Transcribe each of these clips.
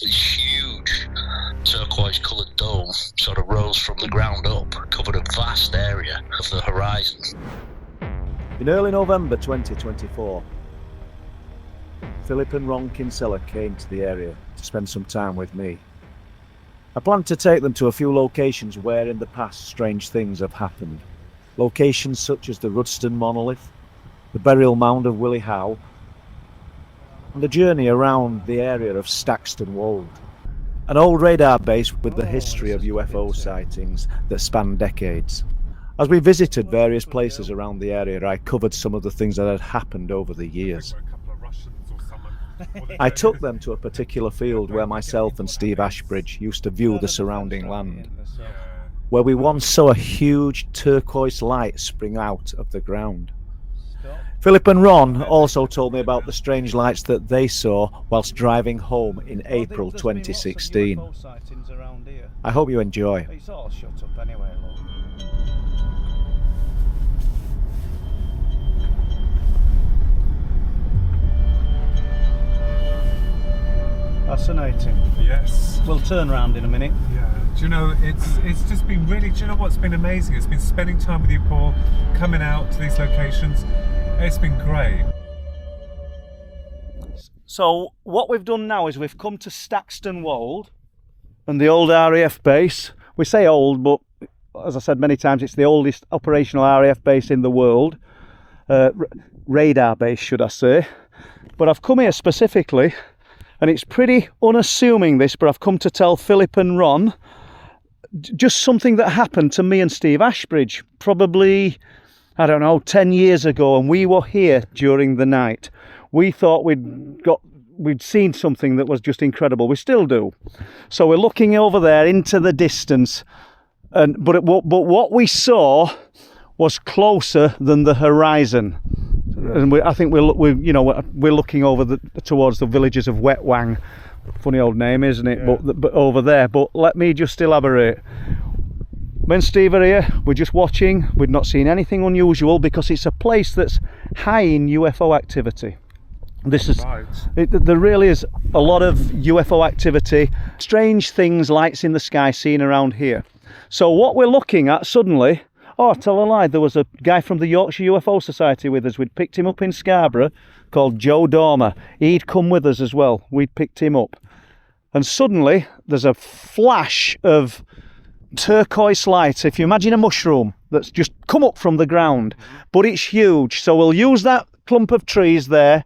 This huge turquoise coloured dome sort of rose from the ground up, covered a vast area of the horizon. In early November 2024, Philip and Ron Kinsella came to the area to spend some time with me. I planned to take them to a few locations where in the past strange things have happened. Locations such as the Rudston monolith, the burial mound of Willie Howe, and a journey around the area of Staxton Wold, an old radar base with the history of UFO sightings that span decades. As we visited various places around the area, I covered some of the things that had happened over the years. I took them to a particular field where myself and Steve Ashbridge used to view the surrounding land, where we once saw a huge turquoise light spring out of the ground. Philip and Ron also told me about the strange lights that they saw whilst driving home in April 2016. I hope you enjoy. It's all shut up anyway, look. Fascinating. Yes. We'll turn around in a minute. Yeah. Do you know, it's just been really, do you know what's been amazing? It's been spending time with you, Paul, coming out to these locations. It's been great. So what we've done now is we've come to Staxton Wold and the old RAF base. We say old, but as I said many times, it's the oldest operational RAF base in the world. Radar base, should I say. But I've come here specifically, and it's pretty unassuming this, but I've come to tell Philip and Ron just something that happened to me and Steve Ashbridge probably, I don't know, 10 years ago, and we were here during the night. We thought we'd seen something that was just incredible. We still do. So we're looking over there into the distance, but what we saw was closer than the horizon. And I think we're looking over towards the villages of Wetwang. Funny old name, isn't it? Yeah. But over there. But let me just elaborate. When Steve are here, we're just watching. We've not seen anything unusual because it's a place that's high in UFO activity. Right. There really is a lot of UFO activity, strange things, lights in the sky seen around here. So what we're looking at suddenly, oh, tell a lie, there was a guy from the Yorkshire UFO Society with us. We'd picked him up in Scarborough, called Joe Dormer. He'd come with us as well. We'd picked him up. And suddenly there's a flash of turquoise light. If you imagine a mushroom that's just come up from the ground, but it's huge. So we'll use that clump of trees there,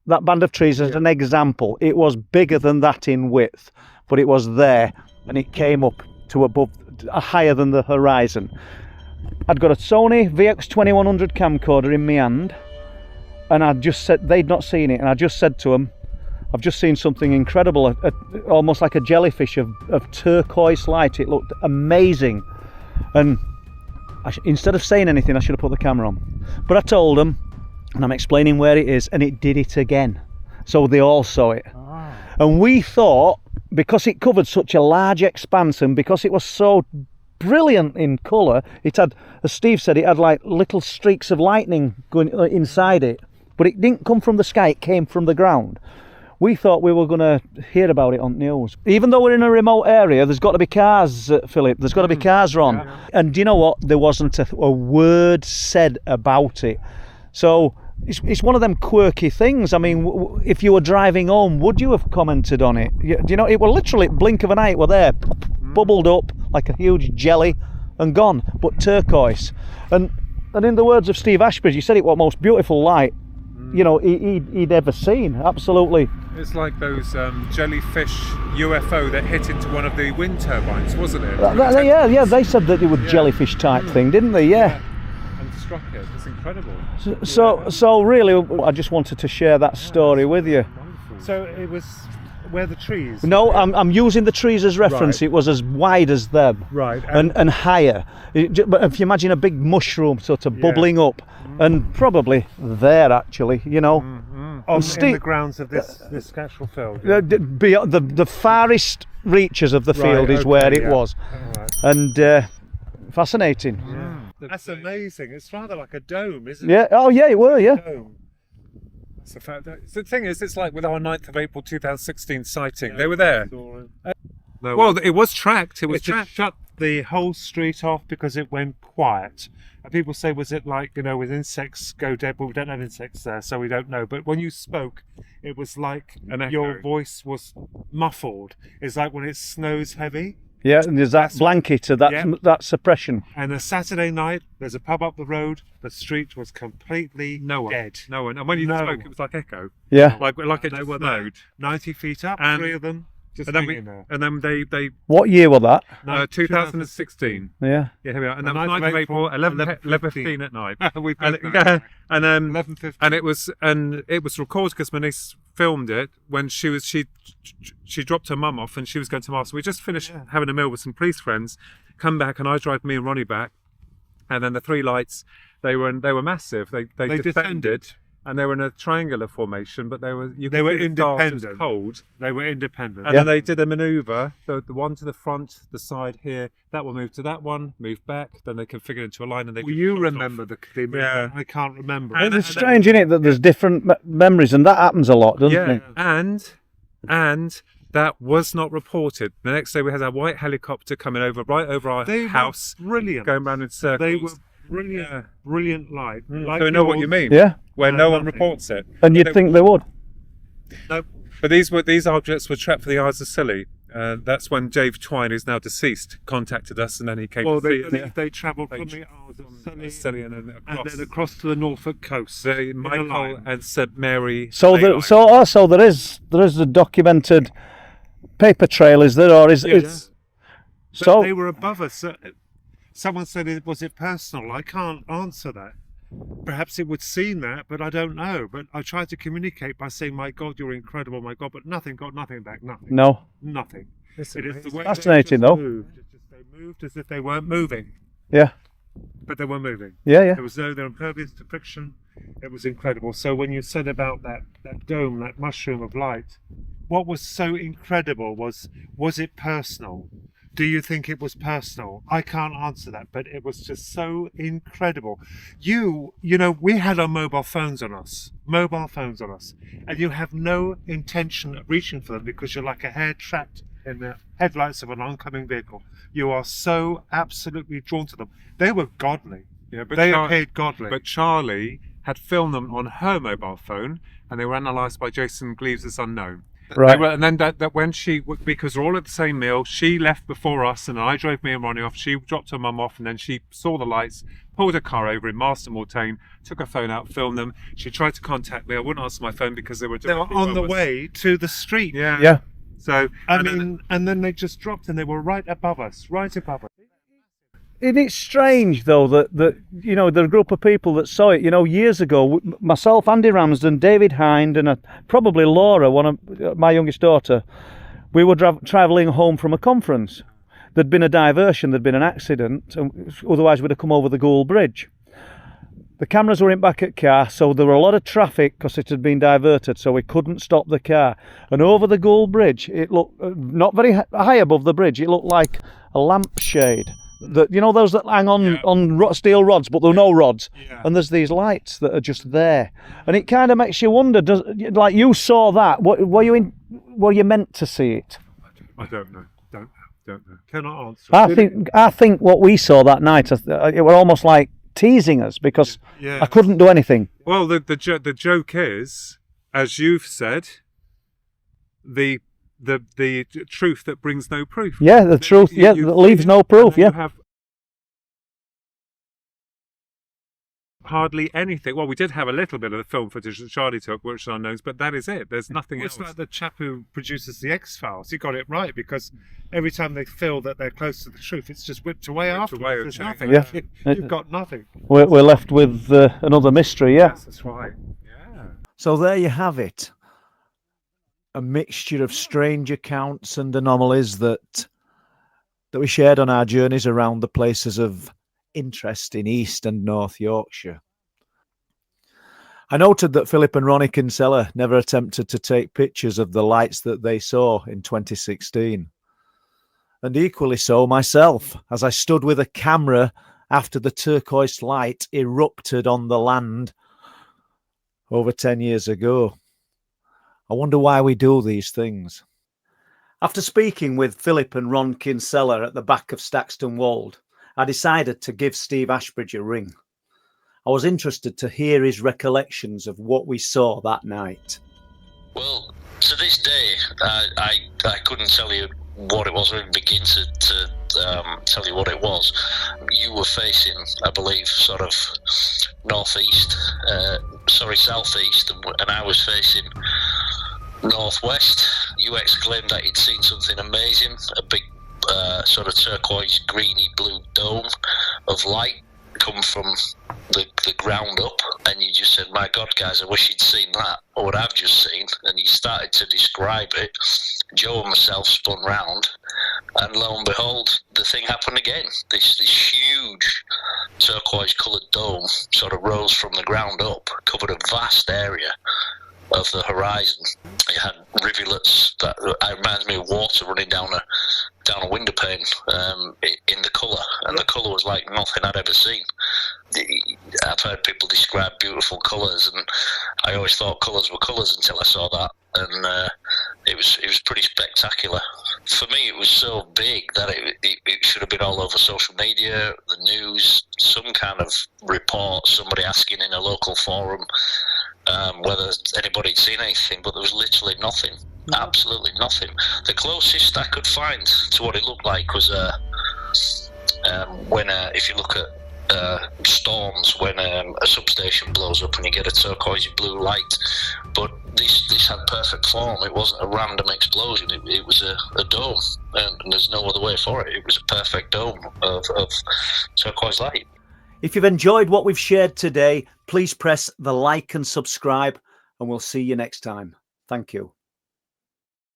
that band of trees, as an example. It was bigger than that in width, but it was there, and it came up to above, higher than the horizon. I'd got a Sony VX2100 camcorder in my hand, and I just said, they'd not seen it, and I just said to them, I've just seen something incredible, almost like a jellyfish of turquoise light. It looked amazing. And instead of saying anything, I should have put the camera on. But I told them, and I'm explaining where it is, and it did it again. So they all saw it. Oh. And we thought, because it covered such a large expanse, and because it was so brilliant in colour, it had, as Steve said, it had like little streaks of lightning going inside it. But it didn't come from the sky, it came from the ground. We thought we were going to hear about it on news. Even though we're in a remote area, there's got to be cars, Philip. There's got to be cars, Ron. Yeah. And do you know what? There wasn't a word said about it. So it's one of them quirky things. I mean, if you were driving home, would you have commented on it? Do you know, it were literally blink of an eye, it were there, bubbled up like a huge jelly and gone, but turquoise. And in the words of Steve Ashbridge, he said it was the most beautiful light, you know, he'd ever seen. Absolutely. It's like those jellyfish UFO that hit into one of the wind turbines, wasn't it? Yeah, they said that it was jellyfish type thing, didn't they? Yeah. And struck it. It's incredible. So really, I just wanted to share that story with you. Wonderful. So it was where the trees? No, I'm using the trees as reference. Right. It was as wide as them. Right. And higher. But if you imagine a big mushroom sort of bubbling up, and probably there actually, you know. In the grounds of this actual field. Beyond the farthest reaches of the field is where it was. Right. And fascinating. That's amazing. It's rather like a dome, isn't it? Yeah. Oh yeah, it were. Yeah. That's the fact. The thing is, it's like with our 9th of April 2016 sighting. They were there. No, Well, it was tracked. It was it just tracked. shut the whole street off because it went quiet. And people say, was it like, with insects go dead? Well, we don't have insects there, so we don't know. But when you spoke, it was like An echo. your voice was muffled. It's like when it snows heavy. Yeah, and there's that blanket, that suppression. And a Saturday night, there's a pub up the road. The street was completely No one. dead. No one. And when you No. spoke, it was like echo. Yeah. Like it They just were snowed. 90 feet up, And- 3 of them. Just And then hanging there. they What year was that? 2016. Yeah. Yeah, here we are. And The then 9th 9th of of April, April, 11:15 at night. We and, both know. and 11:15. and it was recorded because my niece filmed it when she dropped her mum off and she was going to mass. We just finished having a meal with some police friends, come back, and I drive me and Ronnie back, and then the 3 lights, they were massive. They defended, and they were in a triangular formation, but they were independent. cold. They were independent. And then they did a manoeuvre. The one to the front, the side here, that one moved to that one, moved back. Then they configured into a line, and they. Well, you shot remember off. the Yeah. I can't remember. And- It's strange, isn't it, that there's different memories, and that happens a lot, doesn't it? and that was not reported. The next day we had a white helicopter coming right over our They house, were brilliant. going round in circles. They were brilliant, brilliant light. Like So we know what you mean. Yeah. Where no one Nothing. reports it. And you'd think they would. No. But these objects were trapped for the Isles of Scilly. That's when Dave Twine, who's now deceased, contacted us, and then he came Well, to see it. they travelled from They the Isles of Scilly Scilly and then and across. then across to the Norfolk coast. The in a Michael line. and St Mary. So ley there, line. so there is a documented paper trail, is there, or is Yeah. it's But so? they were above us. Someone said, was it personal? I can't answer that. Perhaps it would seem that, but I don't know. But I tried to communicate by saying, my God, you're incredible, my God. But got nothing back, nothing. No. Nothing. Listen, It is the way Fascinating, they just though. moved. It's just they moved as if they weren't moving. Yeah. But they were moving. Yeah. There was no, they were impervious to friction. It was incredible. So when you said about that dome, that mushroom of light, what was so incredible was it personal? Do you think it was personal? I can't answer that, but it was just so incredible. You know, we had our mobile phones on us, and you have no intention of reaching for them because you're like a hare trapped in the headlights of an oncoming vehicle. You are so absolutely drawn to them. They were godly. Yeah, but They appeared godly. But Charlie had filmed them on her mobile phone, and they were analysed by Jason Gleaves as unknown. Right. They were, and then that when because we're all at the same meal, she left before us, and I drove me and Ronnie off. She dropped her mum off, and then she saw the lights, pulled her car over in Marston Mortain, took her phone out, filmed them. She tried to contact me. I wouldn't answer my phone because they were on the above us. way to the street. Yeah. Yeah. So And then they just dropped and they were right above us. Isn't it strange though that there are a group of people that saw it? Years ago, myself, Andy Ramsden, David Hind, and probably Laura, one of my youngest daughter, we were travelling home from a conference. There'd been a diversion, there'd been an accident, and otherwise we'd have come over the Gould Bridge. The cameras weren't back at car, so there were a lot of traffic because it had been diverted, so we couldn't stop the car. And over the Gould Bridge, it looked not very high above the bridge. It looked like a lampshade. Those that hang on steel rods, but there are no rods, and there's these lights that are just there, and it kind of makes you wonder. Like you saw that? Were you meant to see it? I don't know. Don't know. Cannot answer. I think what we saw that night, it were almost like teasing us because I couldn't do anything. Well, the joke is, as you've said, the truth that brings no proof. Yeah, the truth. You That leaves no proof. You Yeah. have hardly anything. Well, we did have a little bit of the film footage that Charlie took, which are unknowns, but that is it. There's nothing It's else. like the chap who produces the X-Files. He got it right because every time they feel that they're close to the truth, it's just whipped away afterwards. away, There's okay. nothing. Yeah. You've got nothing. We're left with another mystery. Yeah. Yes, that's right. Yeah. So there you have it. A mixture of strange accounts and anomalies that we shared on our journeys around the places of interest in East and North Yorkshire. I noted that Philip and Ron Kinsella never attempted to take pictures of the lights that they saw in 2016. And equally so myself, as I stood with a camera after the turquoise light erupted on the land over 10 years ago. I wonder why we do these things. After speaking with Philip and Ron Kinsella at the back of Staxton Wold, I decided to give Steve Ashbridge a ring. I was interested to hear his recollections of what we saw that night. Well, to this day, I couldn't tell you what it was, or even begin to tell you what it was. You were facing, I believe, sort of southeast, and I was facing northwest. You exclaimed that you'd seen something amazing, a big sort of turquoise, greeny blue dome of light come from the ground up, and you just said, "My God, guys, I wish you'd seen that, or what I've just seen." And you started to describe it. Joe and myself spun round, and lo and behold, the thing happened again. This huge turquoise coloured dome sort of rose from the ground up, covered a vast area of the horizon. It had rivulets that reminds me of water running down a window pane in the colour, and the colour was like nothing I'd ever seen. I've heard people describe beautiful colours, and I always thought colours were colours until I saw that, and it was pretty spectacular. For me, it was so big that it should have been all over social media, the news, some kind of report, somebody asking in a local forum whether anybody had seen anything, but there was literally nothing. Absolutely nothing. The closest I could find to what it looked like was when if you look at storms, when a substation blows up and you get a turquoise blue light. But this had perfect form. It wasn't a random explosion. It was a dome, and there's no other way for it. It was a perfect dome of turquoise light. If you've enjoyed what we've shared today, please press the like and subscribe, and we'll see you next time. Thank you.